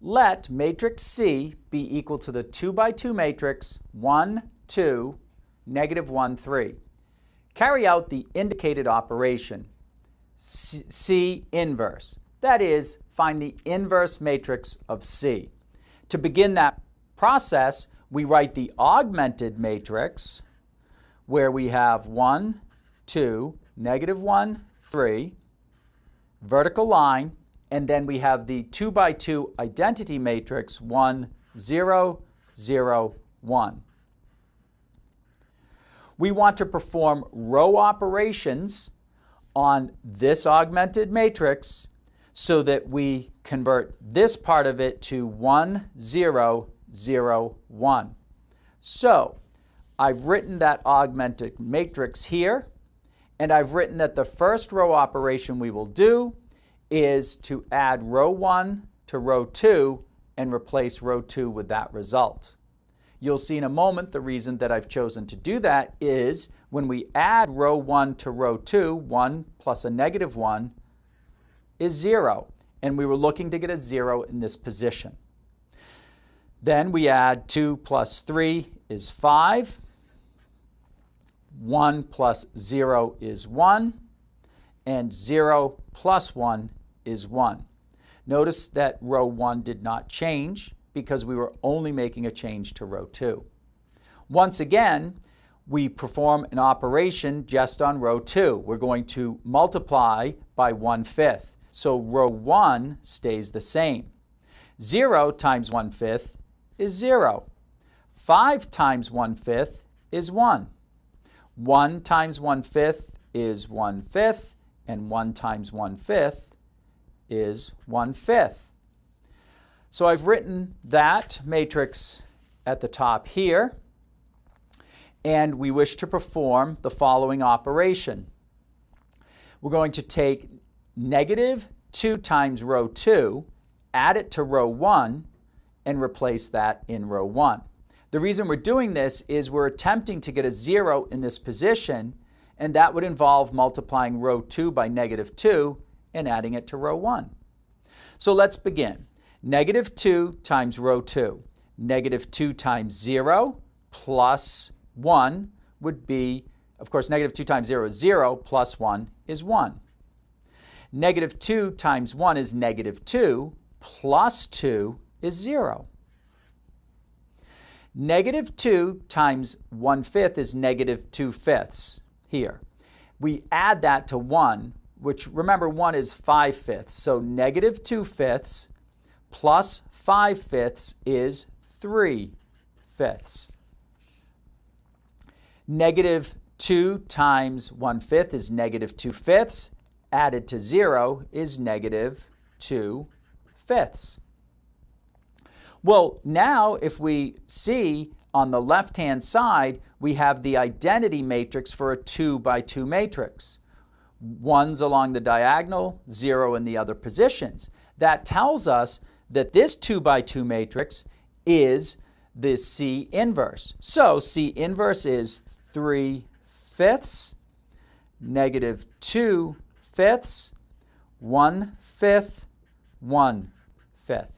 let matrix C be equal to the 2 by 2 matrix 1, 2, negative 1, 3. Carry out the indicated operation, C inverse. That is, find the inverse matrix of C. To begin that process, we write the augmented matrix where we have 1, 2, negative 1, 3, vertical line, and then we have the 2 by 2 identity matrix 1, 0, 0, 1. We want to perform row operations on this augmented matrix so that we convert this part of it to 1, 0, 0, 1. So I've written that augmented matrix here, and I've written that the first row operation we will do is to add row 1 to row 2 and replace row 2 with that result. You'll see in a moment the reason that I've chosen to do that is when we add row 1 to row 2, 1 plus a negative 1 is 0, and we were looking to get a 0 in this position. Then we add 2 plus 3 is 5, 1 plus 0 is 1, and 0 plus 1 is 1. Notice that row 1 did not change because we were only making a change to row 2. Once again, we perform an operation just on row 2. We're going to multiply by 1/5. So row 1 stays the same. 0 times 1/5 is 0. 5 times 1/5 is 1. 1 times 1/5 is 1/5, and 1 times 1/5 is 1/5. So I've written that matrix at the top here, and we wish to perform the following operation. We're going to take negative 2 times row 2, add it to row 1, and replace that in row 1. The reason we're doing this is we're attempting to get a 0 in this position, and that would involve multiplying row 2 by negative 2 and adding it to row 1. So let's begin. Negative 2 times row 2. Negative 2 times 0 plus 1 would be, of course, negative 2 times 0 is 0, plus 1 is 1. Negative 2 times 1 is negative 2, plus 2 is 0. Negative 2 times 1/5 is negative 2/5 here. We add that to 1, which, remember, 1 is 5/5. So negative 2/5 plus 5/5 is 3/5. Negative 2 times 1/5 is negative 2/5. Added to 0 is negative 2/5. Well, now if we see on the left-hand side, we have the identity matrix for a 2 by 2 matrix. 1's along the diagonal, 0 in the other positions. That tells us that this 2 by 2 matrix is the C inverse. So C inverse is 3/5, negative 2/5, 1/5, 1/5.